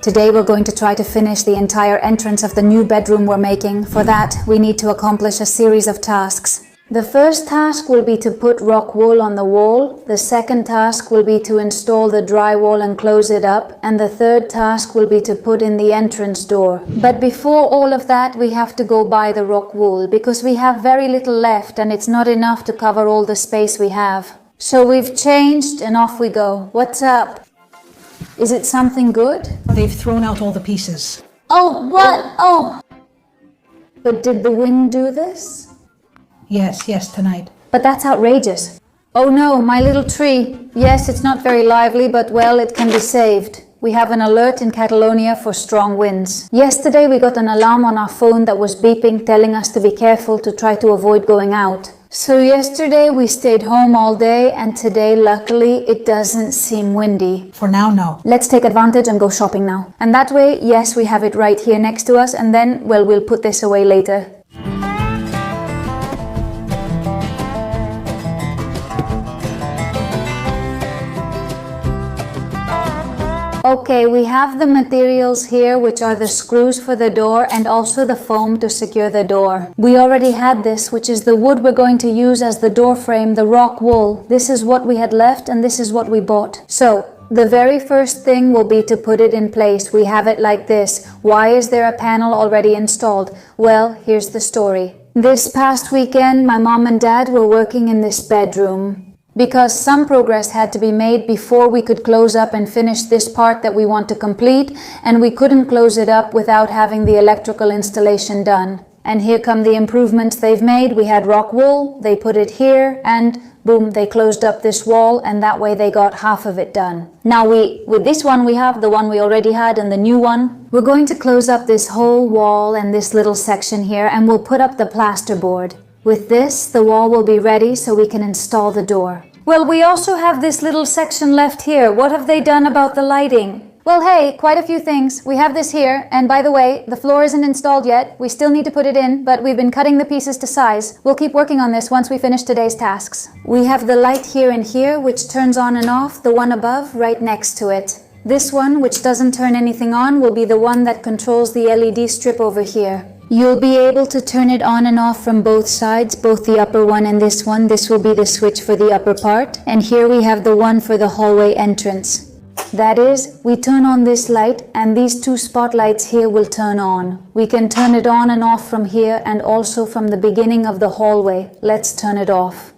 Today we're going to try to finish the entire entrance of the new bedroom we're making. For that, we need to accomplish a series of tasks. The first task will be to put rock wool on the wall. The second task will be to install the drywall and close it up. And the third task will be to put in the entrance door. But before all of that, we have to go buy the rock wool because we have very little left and it's not enough to cover all the space we have. So we've changed and off we go. What's up? Is it something good? They've thrown out all the pieces. Oh, what? Oh! But did the wind do this? Yes, tonight. But that's outrageous. Oh no, my little tree. Yes, it's not very lively, but well, it can be saved. We have an alert in Catalonia for strong winds. Yesterday we got an alarm on our phone that was beeping, telling us to be careful to try to avoid going out. So yesterday we stayed home all day, and today, luckily, it doesn't seem windy. For now, no. Let's take advantage and go shopping now. And that way, yes, we have it right here next to us, and then, well, we'll put this away later. Okay, we have the materials here, which are the screws for the door and also the foam to secure the door. We already had this, which is the wood we're going to use as the door frame, the rock wool. This is what we had left and this is what we bought. So, the very first thing will be to put it in place. We have it like this. Why is there a panel already installed? Well, here's the story. This past weekend, my mom and dad were working in this bedroom, because some progress had to be made before we could close up and finish this part that we want to complete, and we couldn't close it up without having the electrical installation done. And here come the improvements they've made. We had rock wool, they put it here, and boom, they closed up this wall, and that way they got half of it done. Now with this one we have the one we already had and the new one. We're going to close up this whole wall and this little section here, and we'll put up the plasterboard. With this, the wall will be ready so we can install the door. Well, we also have this little section left here. What have they done about the lighting? Well, hey, quite a few things. We have this here, and by the way, the floor isn't installed yet. We still need to put it in, but we've been cutting the pieces to size. We'll keep working on this once we finish today's tasks. We have the light here and here, which turns on and off, the one above right next to it. This one, which doesn't turn anything on, will be the one that controls the LED strip over here. You'll be able to turn it on and off from both sides, both the upper one and this one. This will be the switch for the upper part. And here we have the one for the hallway entrance. That is, we turn on this light and these two spotlights here will turn on. We can turn it on and off from here and also from the beginning of the hallway. Let's turn it off.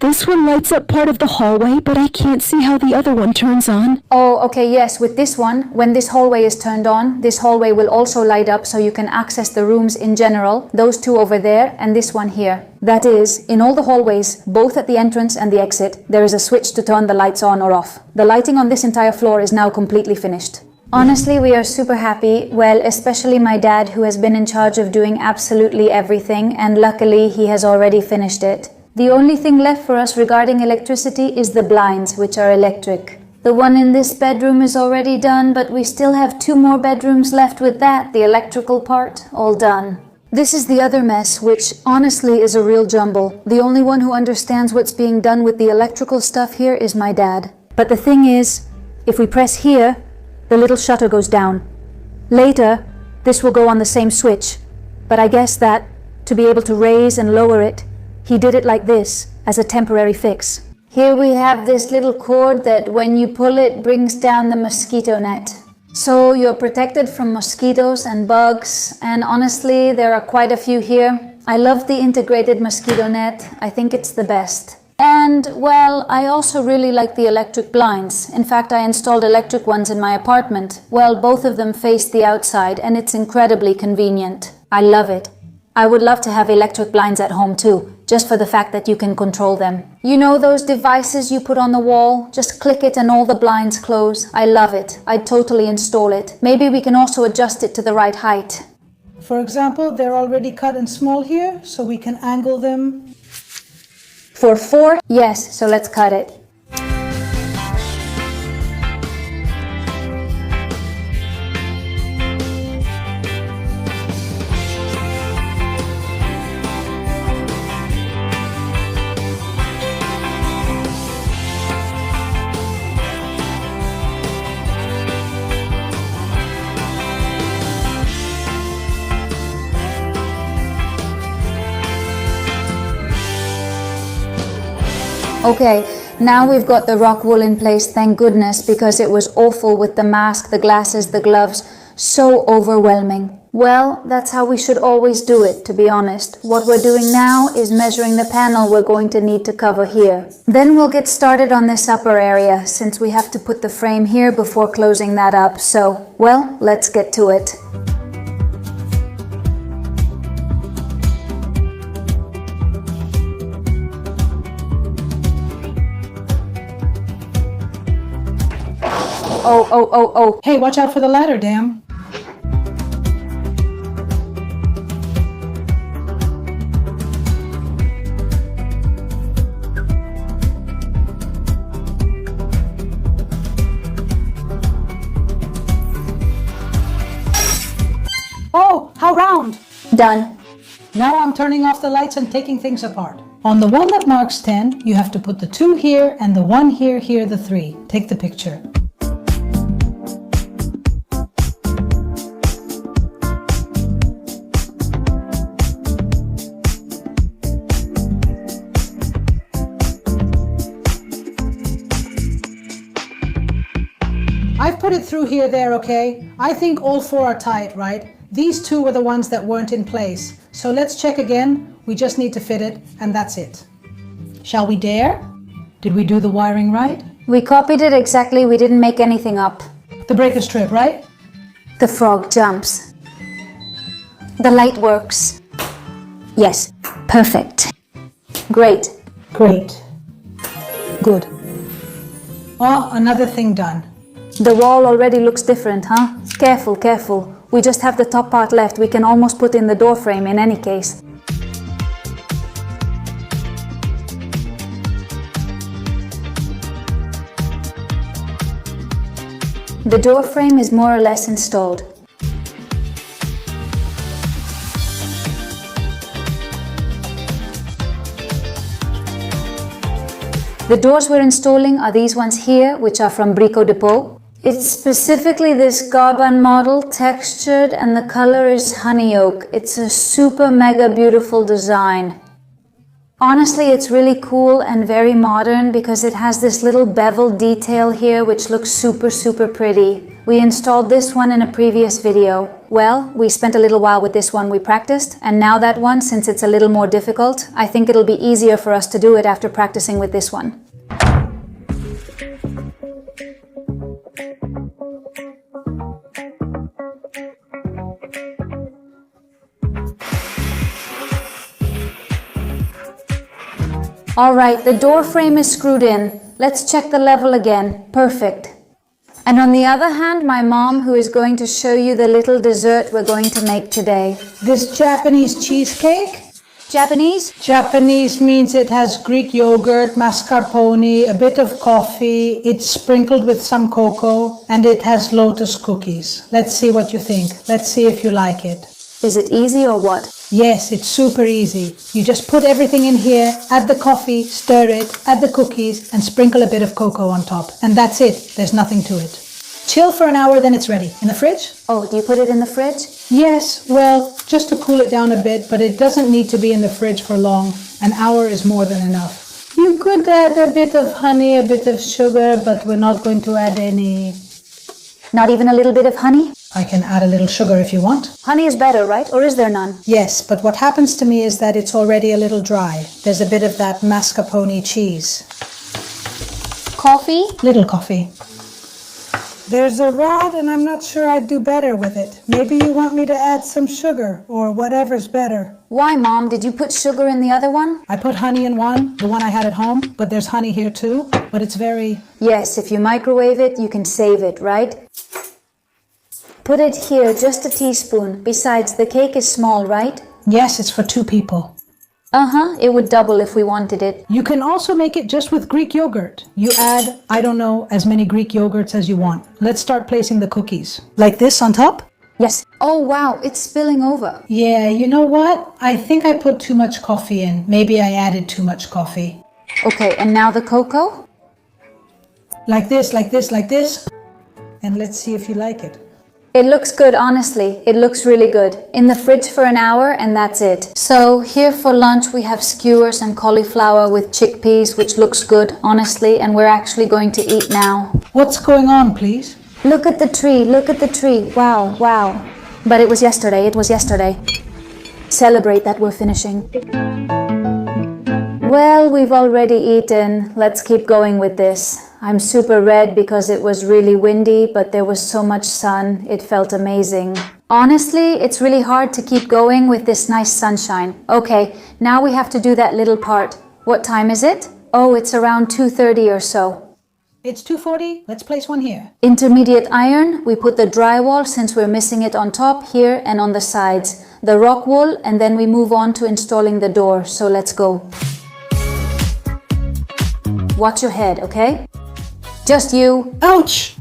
This one lights up part of the hallway, but I can't see how the other one turns on. Oh, okay, yes, with this one, when this hallway is turned on, this hallway will also light up so you can access the rooms in general, those two over there and this one here. That is, in all the hallways, both at the entrance and the exit, there is a switch to turn the lights on or off. The lighting on this entire floor is now completely finished. Honestly, we are super happy, well, especially my dad, who has been in charge of doing absolutely everything, and luckily he has already finished it. The only thing left for us regarding electricity is the blinds, which are electric. The one in this bedroom is already done, but we still have 2 more bedrooms left with that, the electrical part, all done. This is the other mess, which honestly is a real jumble. The only one who understands what's being done with the electrical stuff here is my dad. But the thing is, if we press here, the little shutter goes down. Later, this will go on the same switch, but I guess that, to be able to raise and lower it, he did it like this, as a temporary fix. Here we have this little cord that when you pull it brings down the mosquito net. So you're protected from mosquitoes and bugs, and honestly there are quite a few here. I love the integrated mosquito net, I think it's the best. And well, I also really like the electric blinds. In fact, I installed electric ones in my apartment. Well, both of them face the outside and it's incredibly convenient. I love it. I would love to have electric blinds at home too, just for the fact that you can control them. You know those devices you put on the wall? Just click it and all the blinds close. I love it. I'd totally install it. Maybe we can also adjust it to the right height. For example, they're already cut in small here, so we can angle them. For 4? Yes, so let's cut it. Okay, now we've got the rock wool in place, thank goodness, because it was awful with the mask, the glasses, the gloves, so overwhelming. Well, that's how we should always do it, to be honest. What we're doing now is measuring the panel we're going to need to cover here. Then we'll get started on this upper area, since we have to put the frame here before closing that up. So, well, let's get to it. Oh. Hey, watch out for the ladder, damn. Oh, how round! Done. Now I'm turning off the lights and taking things apart. On the one that marks 10, you have to put the 2 here and the 1 here, here the 3. Take the picture. I've put it through here, there, okay? I think all 4 are tight, right? These 2 were the ones that weren't in place. So let's check again. We just need to fit it, and that's it. Shall we dare? Did we do the wiring right? We copied it exactly, we didn't make anything up. The breaker strip, right? The frog jumps. The light works. Yes, perfect. Great. Great. Good. Oh, another thing done. The wall already looks different, huh? Careful, careful. We just have the top part left. We can almost put in the door frame in any case. The door frame is more or less installed. The doors we're installing are these ones here, which are from Brico Dépôt. It's specifically this Garban model, textured, and the color is honey oak. It's a super mega beautiful design. Honestly, it's really cool and very modern because it has this little bevel detail here which looks super pretty. We installed this one in a previous video. Well, we spent a little while with this one, we practiced, and now that one, since it's a little more difficult, I think it'll be easier for us to do it after practicing with this one. Alright, the door frame is screwed in. Let's check the level again. Perfect. And on the other hand, my mom, who is going to show you the little dessert we're going to make today. This Japanese cheesecake? Japanese? Japanese means it has Greek yogurt, mascarpone, a bit of coffee, it's sprinkled with some cocoa, and it has lotus cookies. Let's see what you think. Let's see if you like it. Is it easy or what? Yes, it's super easy. You just put everything in here, add the coffee, stir it, add the cookies, and sprinkle a bit of cocoa on top. And that's it. There's nothing to it. Chill for an hour, then it's ready. In the fridge? Oh, do you put it in the fridge? Yes, well, just to cool it down a bit, but it doesn't need to be in the fridge for long. An hour is more than enough. You could add a bit of honey, a bit of sugar, but we're not going to add any. Not even a little bit of honey? I can add a little sugar if you want. Honey is better, right? Or is there none? Yes, but what happens to me is that it's already a little dry. There's a bit of that mascarpone cheese. Coffee? Little coffee. There's a rod and I'm not sure I'd do better with it. Maybe you want me to add some sugar or whatever's better. Why, Mom? Did you put sugar in the other one? I put honey in one, the one I had at home, but there's honey here too, but it's very... Yes, if you microwave it, you can save it, right? Put it here, just a teaspoon. Besides, the cake is small, right? Yes, it's for 2 people. Uh-huh, it would double if we wanted it. You can also make it just with Greek yogurt. You add, I don't know, as many Greek yogurts as you want. Let's start placing the cookies. Like this on top? Yes. Oh, wow, it's spilling over. Yeah, you know what? I think I put too much coffee in. Maybe I added too much coffee. Okay, and now the cocoa? Like this, like this, like this. And let's see if you like it. It looks good, honestly. It looks really good. In the fridge for an hour and that's it. So here for lunch we have skewers and cauliflower with chickpeas, which looks good, honestly, and we're actually going to eat now. What's going on, please? Look at the tree, look at the tree. Wow, wow. But it was yesterday. Celebrate that we're finishing. Well, we've already eaten. Let's keep going with this. I'm super red because it was really windy, but there was so much sun. It felt amazing. Honestly, it's really hard to keep going with this nice sunshine. Okay, now we have to do that little part. What time is it? Oh, it's around 2:30 or so. It's 2:40. Let's place one here. Intermediate iron, we put the drywall since we're missing it on top here and on the sides. The rock wool, and then we move on to installing the door. So let's go. Watch your head, okay? Just you. Ouch!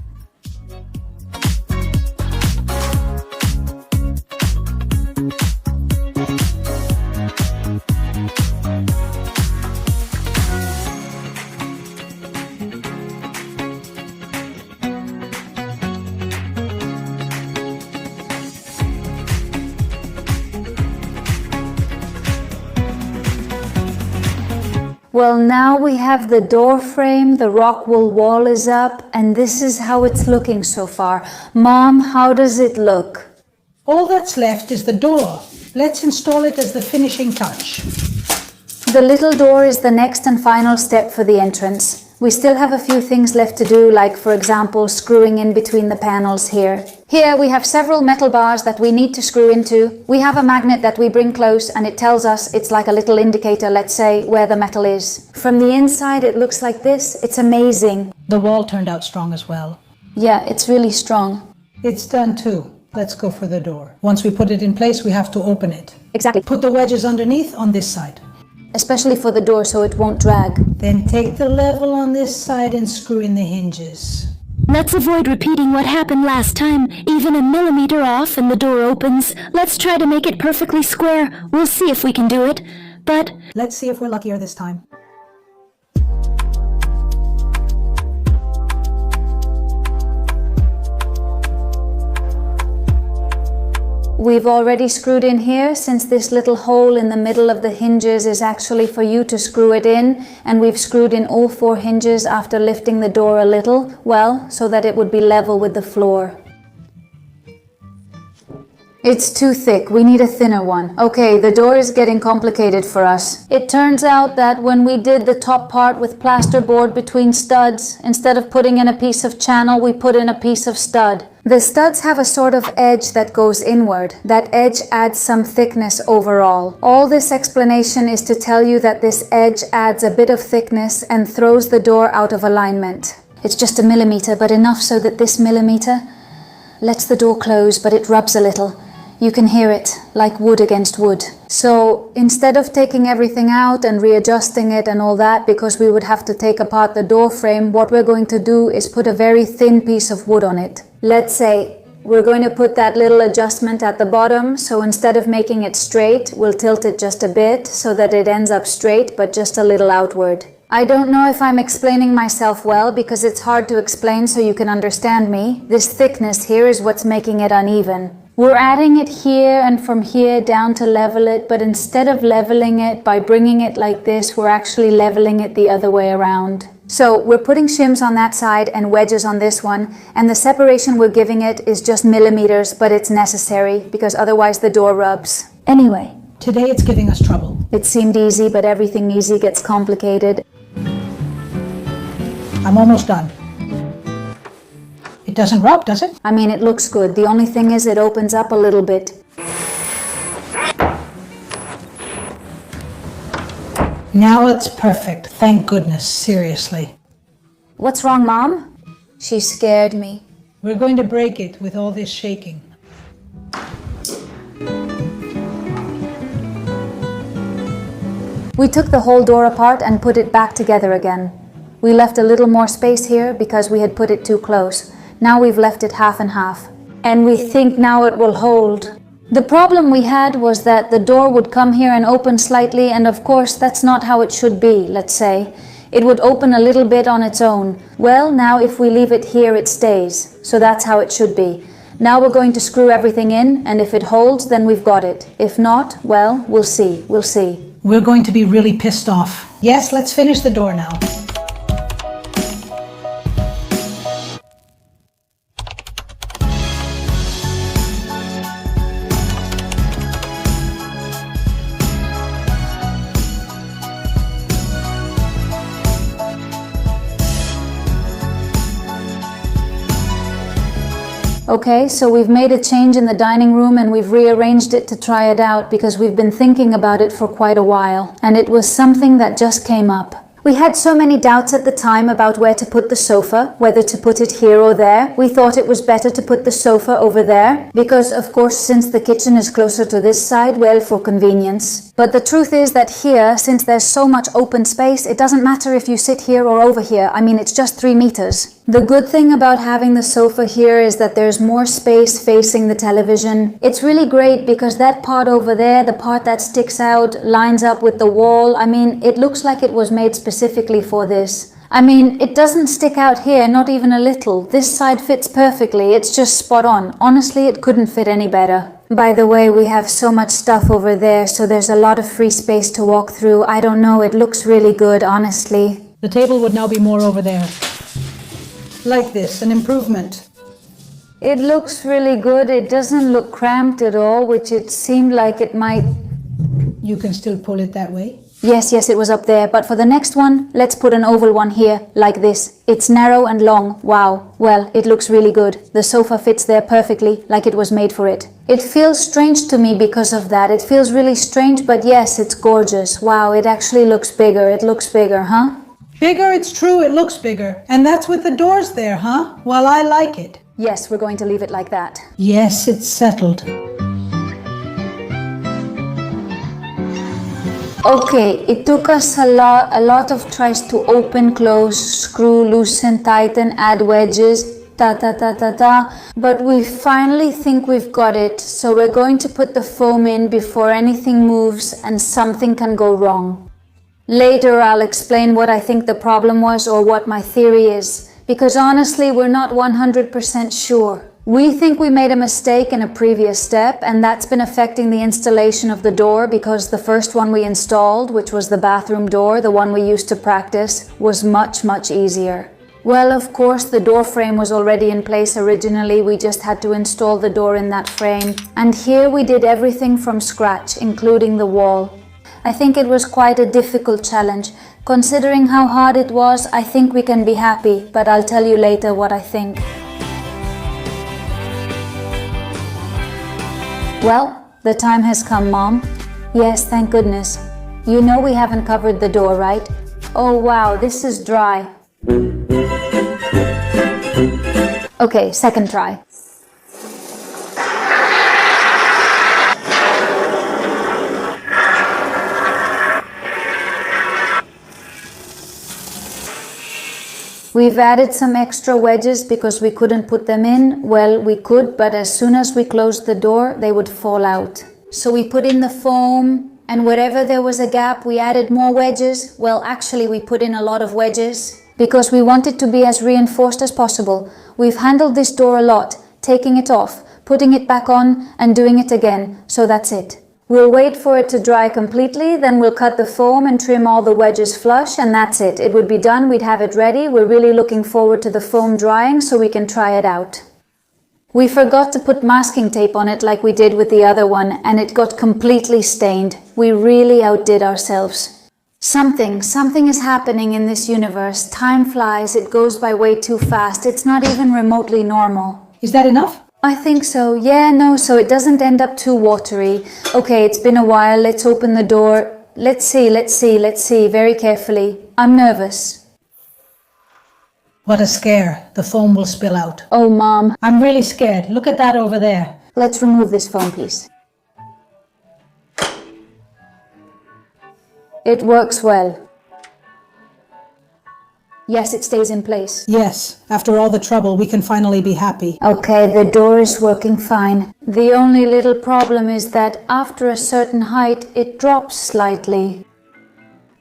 Well, now we have the door frame, the rock wool wall is up, and this is how it's looking so far. Mom, how does it look? All that's left is the door. Let's install it as the finishing touch. The little door is the next and final step for the entrance. We still have a few things left to do, like for example, screwing in between the panels here. Here we have several metal bars that we need to screw into. We have a magnet that we bring close and it tells us, it's like a little indicator, let's say, where the metal is. From the inside it looks like this. It's amazing. The wall turned out strong as well. Yeah, it's really strong. It's done too. Let's go for the door. Once we put it in place, we have to open it. Exactly. Put the wedges underneath on this side. Especially for the door so it won't drag. Then take the level on this side and screw in the hinges. Let's avoid repeating what happened last time. Even a millimeter off and the door opens. Let's try to make it perfectly square. We'll see if we can do it. But let's see if we're luckier this time. We've already screwed in here, since this little hole in the middle of the hinges is actually for you to screw it in, and we've screwed in all 4 hinges after lifting the door a little, well, so that it would be level with the floor. It's too thick, we need a thinner one. Okay, the door is getting complicated for us. It turns out that when we did the top part with plasterboard between studs, instead of putting in a piece of channel, we put in a piece of stud. The studs have a sort of edge that goes inward. That edge adds some thickness overall. All this explanation is to tell you that this edge adds a bit of thickness and throws the door out of alignment. It's just a millimeter, but enough so that this millimeter lets the door close, but it rubs a little. You can hear it, like wood against wood. So instead of taking everything out and readjusting it and all that, because we would have to take apart the door frame, what we're going to do is put a very thin piece of wood on it. Let's say we're going to put that little adjustment at the bottom, so instead of making it straight, we'll tilt it just a bit so that it ends up straight, but just a little outward. I don't know if I'm explaining myself well, because it's hard to explain so you can understand me. This thickness here is what's making it uneven. We're adding it here and from here down to level it, but instead of leveling it by bringing it like this, we're actually leveling it the other way around. So we're putting shims on that side and wedges on this one, and the separation we're giving it is just millimeters, but it's necessary because otherwise the door rubs. Anyway, today it's giving us trouble. It seemed easy, but everything easy gets complicated. I'm almost done. It doesn't rub, does it? I mean, it looks good. The only thing is it opens up a little bit. Now it's perfect. Thank goodness, seriously. What's wrong, Mom? She scared me. We're going to break it with all this shaking. We took the whole door apart and put it back together again. We left a little more space here because we had put it too close. Now we've left it half and half. And we think now it will hold. The problem we had was that the door would come here and open slightly, and of course that's not how it should be, let's say. It would open a little bit on its own. Well, now if we leave it here, it stays. So that's how it should be. Now we're going to screw everything in, and if it holds, then we've got it. If not, well, we'll see. We're going to be really pissed off. Yes, let's finish the door now. Okay, so we've made a change in the dining room and we've rearranged it to try it out because we've been thinking about it for quite a while, and it was something that just came up. We had so many doubts at the time about where to put the sofa, whether to put it here or there. We thought it was better to put the sofa over there because, of course, since the kitchen is closer to this side, well, for convenience. But the truth is that here, since there's so much open space, it doesn't matter if you sit here or over here. I mean, it's just 3 meters. The good thing about having the sofa here is that there's more space facing the television. It's really great because that part over there, the part that sticks out, lines up with the wall. I mean, it looks like it was made specifically for this. I mean, it doesn't stick out here, not even a little. This side fits perfectly. It's just spot on. Honestly, it couldn't fit any better. By the way, we have so much stuff over there, so there's a lot of free space to walk through. I don't know, it looks really good, honestly. The table would now be more over there. Like this, an improvement. It looks really good. It doesn't look cramped at all, which it seemed like it might. You can still pull it that way. Yes, it was up there. But for the next one, let's put an oval one here, like this. It's narrow and long. Wow. Well, it looks really good. The sofa fits there perfectly, like it was made for it. It feels strange to me because of that. It feels really strange, but yes, it's gorgeous. Wow, it actually looks bigger. It looks bigger, huh? Bigger, it's true, it looks bigger. And that's with the doors there, huh? Well, I like it. Yes, we're going to leave it like that. Yes, it's settled. Okay, it took us a lot of tries to open, close, screw, loosen, tighten, add wedges, but we finally think we've got it. So we're going to put the foam in before anything moves and something can go wrong. Later, I'll explain what I think the problem was or what my theory is, because honestly, we're not 100% sure. We think we made a mistake in a previous step, and that's been affecting the installation of the door because the first one we installed, which was the bathroom door, the one we used to practice, was much easier. Well, of course, the door frame was already in place originally. We just had to install the door in that frame. And here we did everything from scratch, including the wall. I think it was quite a difficult challenge. Considering how hard it was, I think we can be happy, but I'll tell you later what I think. Well, the time has come, Mom. Yes, thank goodness. You know we haven't covered the door, right? Oh wow, this is dry. Okay, second try. We've added some extra wedges because we couldn't put them in. Well, we could, but as soon as we closed the door, they would fall out. So we put in the foam, and wherever there was a gap, we added more wedges. Well, actually, we put in a lot of wedges because we wanted to be as reinforced as possible. We've handled this door a lot, taking it off, putting it back on, and doing it again. So that's it. We'll wait for it to dry completely, then we'll cut the foam and trim all the wedges flush, and that's it. It would be done, we'd have it ready. We're really looking forward to the foam drying so we can try it out. We forgot to put masking tape on it like we did with the other one, and it got completely stained. We really outdid ourselves. Something is happening in this universe. Time flies, it goes by way too fast. It's not even remotely normal. Is that enough? I think so. Yeah, no, so it doesn't end up too watery. Okay, it's been a while. Let's open the door. Let's see, very carefully. I'm nervous. What a scare. The foam will spill out. Oh, Mom. I'm really scared. Look at that over there. Let's remove this foam piece. It works well. Yes, it stays in place. Yes, after all the trouble, we can finally be happy. Okay, the door is working fine. The only little problem is that after a certain height, it drops slightly.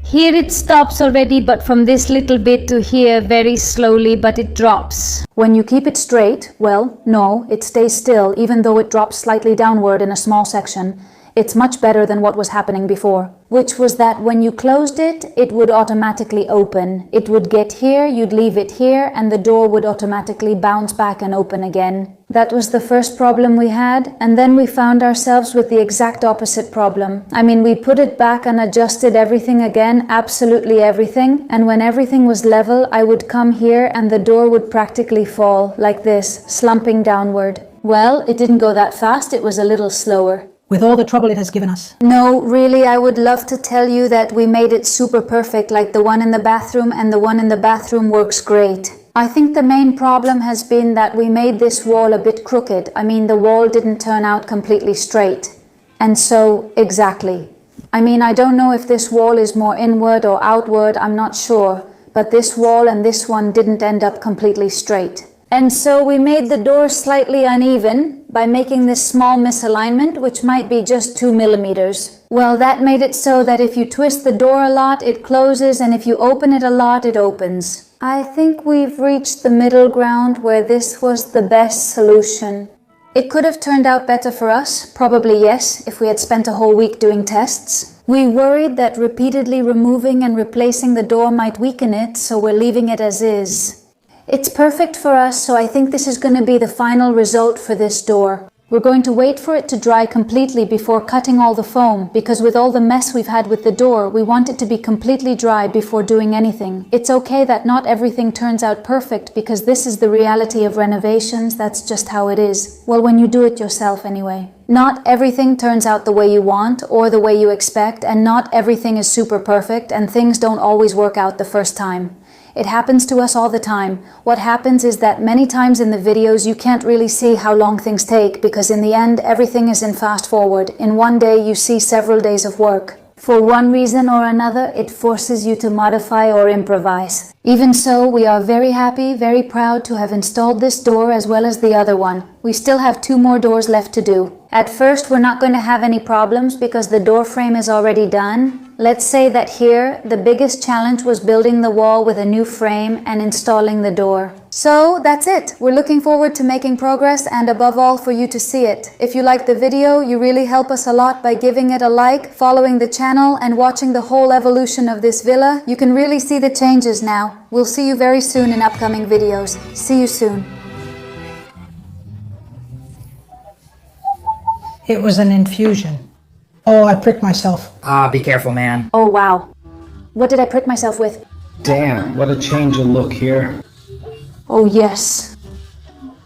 Here it stops already, but from this little bit to here, very slowly, but it drops. When you keep it straight, well, no, it stays still, even though it drops slightly downward in a small section. It's much better than what was happening before, which was that when you closed it, it would automatically open. It would get here, you'd leave it here, and the door would automatically bounce back and open again. That was the first problem we had, and then we found ourselves with the exact opposite problem. I mean, we put it back and adjusted everything again, absolutely everything, and when everything was level, I would come here and the door would practically fall, like this, slumping downward. Well, it didn't go that fast, it was a little slower. With all the trouble it has given us. No, really, I would love to tell you that we made it super perfect, like the one in the bathroom, and the one in the bathroom works great. I think the main problem has been that we made this wall a bit crooked. I mean, the wall didn't turn out completely straight. And so, exactly. I mean, I don't know if this wall is more inward or outward, I'm not sure. But this wall and this one didn't end up completely straight. And so we made the door slightly uneven by making this small misalignment, which might be just 2 millimeters. Well, that made it so that if you twist the door a lot, it closes, and if you open it a lot, it opens. I think we've reached the middle ground where this was the best solution. It could have turned out better for us, probably yes, if we had spent a whole week doing tests. We worried that repeatedly removing and replacing the door might weaken it, so we're leaving it as is. It's perfect for us, so I think this is going to be the final result for this door. We're going to wait for it to dry completely before cutting all the foam, because with all the mess we've had with the door, we want it to be completely dry before doing anything. It's okay that not everything turns out perfect, because this is the reality of renovations, that's just how it is. Well, when you do it yourself anyway. Not everything turns out the way you want or the way you expect, and not everything is super perfect, and things don't always work out the first time. It happens to us all the time. What happens is that many times in the videos you can't really see how long things take, because in the end everything is in fast forward. In one day you see several days of work. For one reason or another, it forces you to modify or improvise. Even so, we are very happy, very proud to have installed this door as well as the other one. We still have 2 more doors left to do. At first, we're not going to have any problems because the door frame is already done. Let's say that here, the biggest challenge was building the wall with a new frame and installing the door. So that's it. We're looking forward to making progress and above all for you to see it. If you liked the video, you really help us a lot by giving it a like, following the channel and watching the whole evolution of this villa. You can really see the changes now. We'll see you very soon in upcoming videos. See you soon. It was an infusion. Oh, I pricked myself. Be careful, man. Oh wow. What did I prick myself with? Damn, what a change in look here. Oh yes.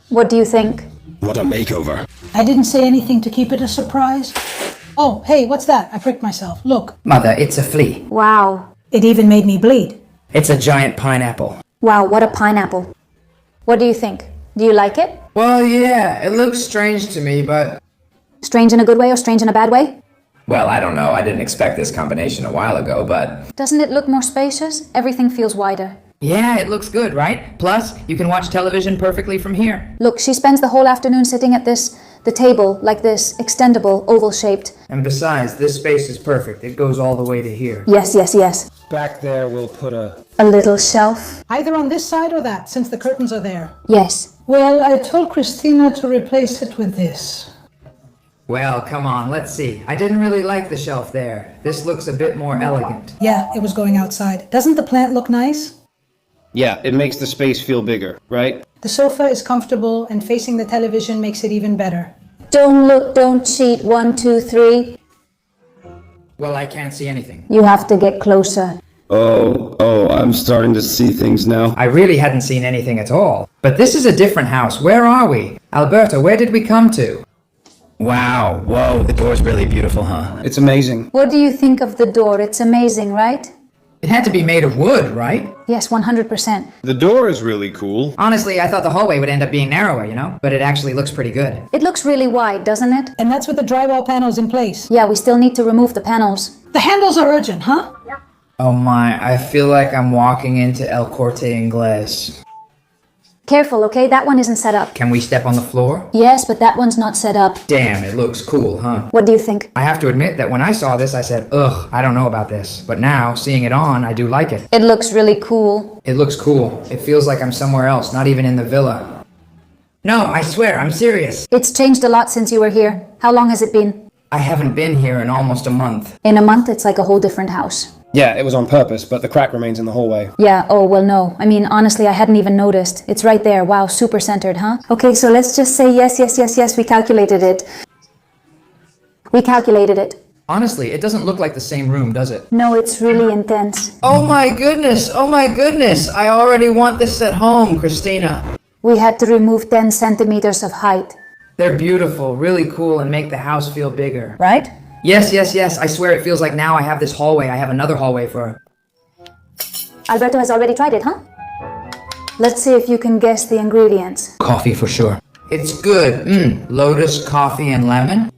What do you think? What a makeover. I didn't say anything to keep it a surprise. Oh, hey, what's that? I pricked myself. Look. Mother, it's a flea. Wow. It even made me bleed. It's a giant pineapple. Wow, what a pineapple. What do you think? Do you like it? Well, yeah, it looks strange to me, but... Strange in a good way or strange in a bad way? Well, I don't know. I didn't expect this combination a while ago, but... Doesn't it look more spacious? Everything feels wider. Yeah, it looks good, right? Plus, you can watch television perfectly from here. Look, she spends the whole afternoon sitting at the table, like this, extendable, oval-shaped. And besides, this space is perfect. It goes all the way to here. Yes, yes, yes. Back there we'll put a... A little shelf. Either on this side or that, since the curtains are there. Yes. Well, I told Christina to replace it with this. Well, come on, let's see. I didn't really like the shelf there. This looks a bit more elegant. Yeah, it was going outside. Doesn't the plant look nice? Yeah, it makes the space feel bigger, right? The sofa is comfortable and facing the television makes it even better. Don't look, don't cheat. 1, 2, 3. Well, I can't see anything. You have to get closer. Oh, I'm starting to see things now. I really hadn't seen anything at all. But this is a different house. Where are we? Alberta, where did we come to? Wow, whoa, the door's really beautiful, huh? It's amazing. What do you think of the door? It's amazing, right? It had to be made of wood, right? Yes, 100%. The door is really cool. Honestly, I thought the hallway would end up being narrower, you know? But it actually looks pretty good. It looks really wide, doesn't it? And that's with the drywall panels in place. Yeah, we still need to remove the panels. The handles are urgent, huh? Oh my, I feel like I'm walking into El Corte Inglés. Careful, okay? That one isn't set up. Can we step on the floor? Yes, but that one's not set up. Damn, it looks cool, huh? What do you think? I have to admit that when I saw this, I said, ugh, I don't know about this. But now, seeing it on, I do like it. It looks really cool. It looks cool. It feels like I'm somewhere else, not even in the villa. No, I swear, I'm serious. It's changed a lot since you were here. How long has it been? I haven't been here in almost a month. In a month, it's like a whole different house. Yeah, it was on purpose, but the crack remains in the hallway. Yeah, oh, well, no. I mean, honestly, I hadn't even noticed. It's right there. Wow, super centered, huh? Okay, so let's just say yes, yes, yes, yes, we calculated it. We calculated it. Honestly, it doesn't look like the same room, does it? No, it's really intense. Oh my goodness! Oh my goodness! I already want this at home, Christina. We had to remove 10 centimeters of height. They're beautiful, really cool, and make the house feel bigger. Right? Yes, yes, yes. I swear it feels like now I have this hallway. I have another hallway for... Alberto has already tried it, huh? Let's see if you can guess the ingredients. Coffee for sure. It's good. Lotus, coffee, and lemon.